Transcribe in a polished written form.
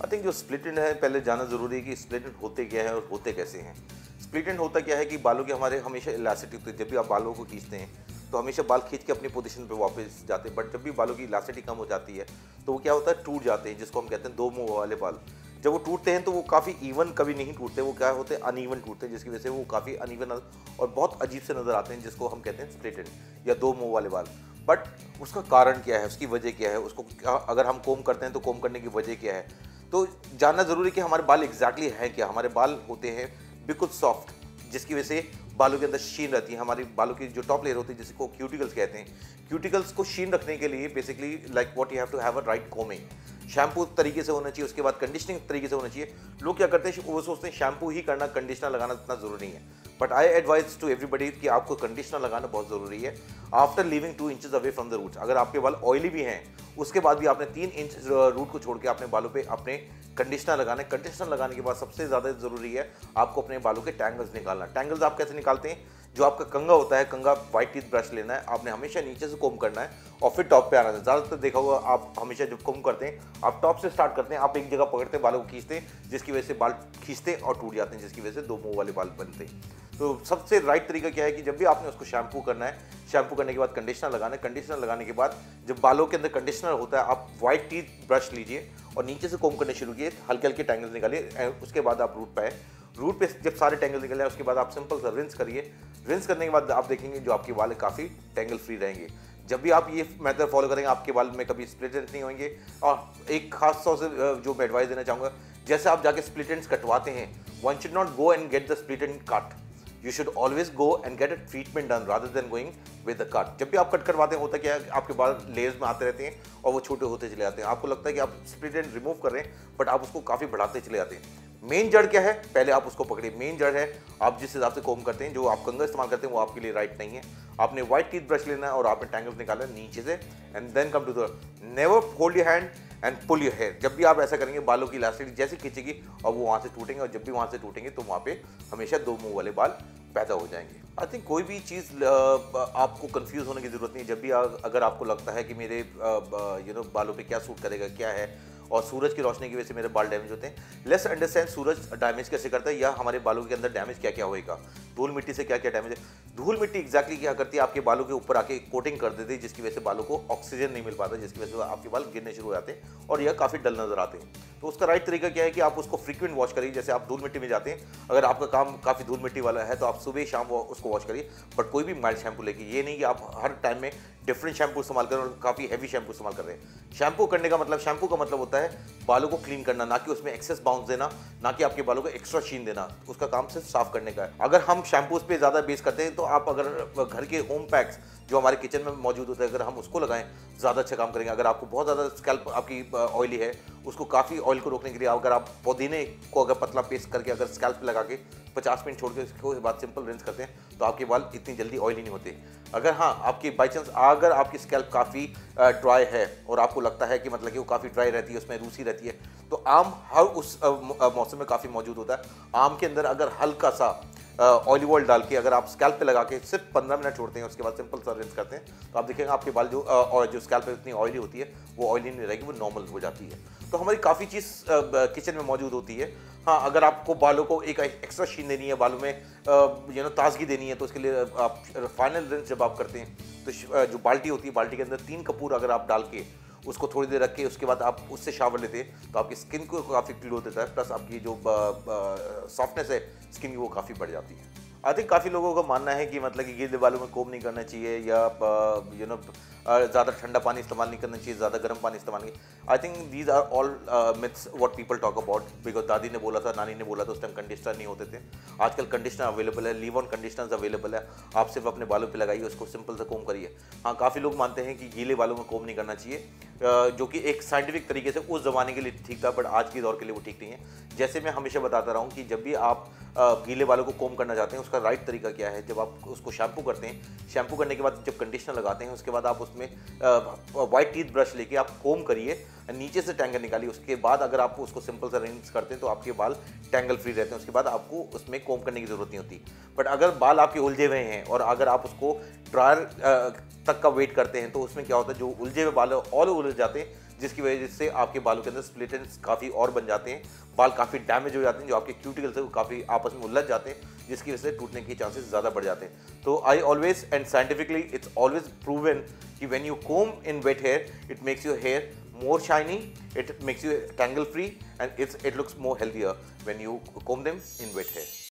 I think जो split and है, पहले जानना ज़रूरी है कि स्प्लिट एंड होते क्या है और होते कैसे हैं। स्प्लिट एंड होता क्या है कि बालों के हमारे हमेशा इलास्टिसिटी होती है। जब भी आप बालों को खींचते हैं तो हमेशा बाल खींच के अपनी पोजीशन पे वापस जाते हैं, बट जब भी बालों की इलास्टिसिटी कम हो जाती है तो वो क्या होता है, टूट जाते हैं, जिसको हम कहते हैं दो मुंह वाले बाल। जब वो टूटते हैं तो वो काफ़ी इवन कभी नहीं टूटते, वो क्या होते हैं, अनइवन टूटते हैं, जिसकी वजह से वो काफ़ी अनइवन और बहुत अजीब से नज़र आते हैं, जिसको हम कहते हैं स्प्लिट एंड या दो मुंह वाले बाल। बट उसका कारण क्या है, उसकी वजह क्या है, उसको अगर हम कोम करते हैं तो कोम करने की वजह क्या है, तो जानना ज़रूरी है कि हमारे बाल एग्जैक्टली हैं क्या। हमारे बाल होते हैं बिल्कुल सॉफ्ट, जिसकी वजह से बालों के अंदर शीन रहती है। हमारी बालों की जो टॉप लेयर होती है जिसको क्यूटिकल्स कहते हैं, क्यूटिकल्स को शीन रखने के लिए basically like what you have to have a right combing. Shampoo तरीके से होना चाहिए, उसके बाद कंडीशनिंग तरीके से होना चाहिए। लोग क्या करते हैं, वो सोचते हैं शैम्पू ही करना, कंडीशनर लगाना इतना ज़रूरी नहीं है। But I advise to everybody कि आपको कंडीशनर लगाना बहुत ज़रूरी है after leaving 2 inches away from the roots. अगर आपके बाल ऑयली भी हैं उसके बाद भी आपने 3 इंच रूट को छोड़ के अपने बालों पे अपने कंडीशनर लगाना है। कंडीशनर लगाने के बाद सबसे ज़्यादा ज़रूरी है आपको अपने बालों के टैंगल्स निकालना। टैंगल्स आप कैसे निकालते हैं, जो आपका कंघा होता है, कंघा वाइट टीथ ब्रश लेना है, आपने हमेशा नीचे से कोम करना है और फिर टॉप पे आना है। ज़्यादातर देखा होगा आप हमेशा जब कोम करते हैं आप टॉप से स्टार्ट करते हैं, आप एक जगह पकड़ते हैं, बालों को खींचते हैं, जिसकी वजह से बाल खींचते हैं और टूट जाते हैं, जिसकी वजह से दो मुंह वाले बाल बनते हैं। तो सबसे राइट तरीका क्या है कि जब भी आपने उसको शैम्पू करना है, शैम्पू करने के बाद कंडीशनर लगाना है, कंडीशनर लगाने के बाद जब बालों के अंदर कंडीशनर होता है आप वाइट टीथ ब्रश लीजिए और नीचे से कोम करने शुरू किए, हल्के हल्के टैंगल्स निकालिए, उसके बाद आप रूट पे आए। रूट पे जब सारे टैंगल निकल जाए उसके बाद आप सिंपल सा रिंस करिए। रिंस करने के बाद आप देखेंगे जो आपके बाल काफ़ी टैंगल फ्री रहेंगे। जब भी आप ये मेथड फॉलो करेंगे आपके बाल में कभी स्प्लिट एंड्स नहीं होंगे। और एक खास तौर से जो मैं एडवाइस देना चाहूँगा, जैसे आप जाके स्प्लिट एंड्स कटवाते हैं, one should not go and get the split and cut, you should always go and get a treatment done rather than going with the cut. जब भी आप कट करवाते हैं होता क्या है, आपके बाल लेयर्स में आते रहते हैं और वो छोटे होते चले जाते हैं। आपको लगता है कि आप स्प्लिट एंड रिमूव कर रहे हैं बट आप उसको काफ़ी बढ़ाते चले जाते हैं। मेन जड़ क्या है, पहले आप उसको पकड़िए। मेन जड़ है आप जिस हिसाब से कोम करते हैं, जो आप कंघा इस्तेमाल करते हैं वो आपके लिए राइट नहीं है। आपने व्हाइट टीथ ब्रश लेना है और आपने टैंगल्स निकालना है नीचे से and then come to the never hold your hand and pull your hair. जब भी आप ऐसा करेंगे बालों की इलास्टिसिटी जैसे खींचेगी और वो वहाँ से टूटेंगे, और जब भी वहाँ से टूटेंगे तो वहाँ पे हमेशा दो मुंह वाले बाल पैदा हो जाएंगे। आई थिंक कोई भी चीज़ आपको कंफ्यूज होने की ज़रूरत नहीं है। जब भी अगर आपको लगता है कि मेरे बालों पे क्या सूट करेगा, क्या है, और सूरज की रोशनी की वजह से मेरे बाल डैमेज होते हैं, लेट्स अंडरस्टैंड सूरज डैमेज कैसे करता है या हमारे बालों के अंदर डैमेज क्या क्या होएगा, धूल मिट्टी से क्या क्या डैमेज है। धूल मिट्टी एग्जैक्टली क्या करती है, आपके बालों के ऊपर आके कोटिंग कर देती है, जिसकी वजह से बालों को ऑक्सीजन नहीं मिल पाता, जिसकी वजह से आपके बाल गिरने शुरू हो जाते हैं और यह काफ़ी डल नजर आते हैं। तो उसका राइट तरीका क्या है कि आप उसको फ्रीक्वेंट वॉश करिए। जैसे आप धूल मिट्टी में जाते हैं, अगर आपका काम काफ़ी धूल मिट्टी वाला है तो आप सुबह शाम उसको वॉश करिए, बट कोई भी माइल्ड शैम्पू लेके। ये नहीं कि आप हर टाइम में डिफरेंट शैम्पू इस्तेमाल करें और काफ़ी हैवी शैम्पू इस्तेमाल कर रहे हैं। शैम्पू करने का मतलब, शैम्पू का मतलब होता है बालों को क्लीन करना, ना कि उसमें एक्सेस बाउंस देना, ना कि आपके बालों को एक्स्ट्रा शीन देना। उसका काम सिर्फ साफ करने का है। अगर हम शैम्पूज पे ज़्यादा बेस करते हैं तो आप अगर घर के होम पैक्स जो हमारे किचन में मौजूद होता है अगर हम उसको लगाएं ज़्यादा अच्छा काम करेंगे। अगर आपको बहुत ज़्यादा स्कैल्प आपकी ऑयली है, उसको काफ़ी ऑयल को रोकने के लिए अगर आप पुदीने को अगर पतला पेस्ट करके अगर स्कैल्प लगा के 50 मिनट छोड़ के उसके बाद सिंपल रिंस करते हैं तो आपके बाल इतनी जल्दी ऑयली नहीं होते। अगर हाँ आपकी बाई चांस अगर आपकी स्कैल्प काफ़ी ड्राई है और आपको लगता है कि मतलब कि वो काफ़ी ड्राई रहती है, उसमें रूसी रहती है, तो आम हर उस मौसम में काफ़ी मौजूद होता है। आम के अंदर अगर हल्का सा ऑलिव ऑयल डाल के अगर आप स्कैल्प पे लगा के सिर्फ 15 मिनट छोड़ते हैं, उसके बाद सिंपल सा रिंस करते हैं, तो आप देखेंगे आपके बाल जो स्कैल्प पे इतनी ऑयली होती है वो ऑयली नहीं रहेगी, वो नॉर्मल हो जाती है। तो हमारी काफ़ी चीज़ किचन में मौजूद होती है। हाँ, अगर आपको बालों को एक एक्स्ट्रा शीन देनी है, बालों में ताजगी देनी है, तो उसके लिए आप फाइनल रिंस जब आप करते हैं तो जो बाल्टी होती है, बाल्टी के अंदर 3 कपूर अगर आप डाल के उसको थोड़ी देर रख के उसके बाद आप उससे शावर लेते हैं तो आपकी स्किन को काफ़ी ग्लो देता है, प्लस आपकी जो सॉफ्टनेस है स्किन की वो काफ़ी बढ़ जाती है। आई थिंक काफ़ी लोगों का मानना है कि मतलब कि गीले बालों में कोम नहीं करना चाहिए या ज़्यादा ठंडा पानी इस्तेमाल नहीं करना चाहिए, ज़्यादा गर्म पानी इस्तेमाल नहीं। I think these are all myths what people talk about, because दादी ने बोला था, नानी ने बोला था, उस टाइम कंडीशनर नहीं होते थे। आजकल कंडीशनर अवेलेबल है, लीव ऑन कंडीशनर्स अवेलेबल है, आप सिर्फ अपने बालों पे लगाइए, उसको सिंपल से कोम करिए। हाँ, काफ़ी लोग मानते हैं कि गीले बालों में कोम नहीं करना चाहिए, जो कि एक साइंटिफिक तरीके से उस ज़माने के लिए ठीक था, बट आज के दौर के लिए वो ठीक नहीं है। जैसे मैं हमेशा बताता रहा हूँ कि जब भी आप गीले बालों को कोम करना चाहते हैं उसका राइट तरीका क्या है, जब आप उसको शैम्पू करते हैं, शैम्पू करने के बाद जब कंडीशनर लगाते हैं उसके बाद आप उसमें वाइट टीथ ब्रश लेके आप कोम करिए, नीचे से टैंगल निकालिए, उसके बाद अगर आप उसको सिंपल सा रिंस करते हैं तो आपके बाल टैंगल फ्री रहते हैं, उसके बाद आपको उसमें कोम करने की ज़रूरत नहीं होती। बट अगर बाल आपके उलझे हुए हैं और अगर आप उसको ड्रायर तक का वेट करते हैं तो उसमें क्या होता है, जो उलझे हुए बाल और उलझ जाते हैं, जिसकी वजह से आपके बालों के अंदर स्प्लिट एंड्स काफ़ी और बन जाते हैं, बाल काफ़ी डैमेज हो जाते हैं, जो आपके क्यूटिकल्स है वो काफ़ी आपस में उलझ जाते हैं, जिसकी वजह से टूटने के चांसेस ज़्यादा बढ़ जाते हैं। तो I always and scientifically it's always proven कि when you comb in wet hair it makes your hair more shiny, it makes you tangle free, and it looks more healthier when you comb them in wet hair.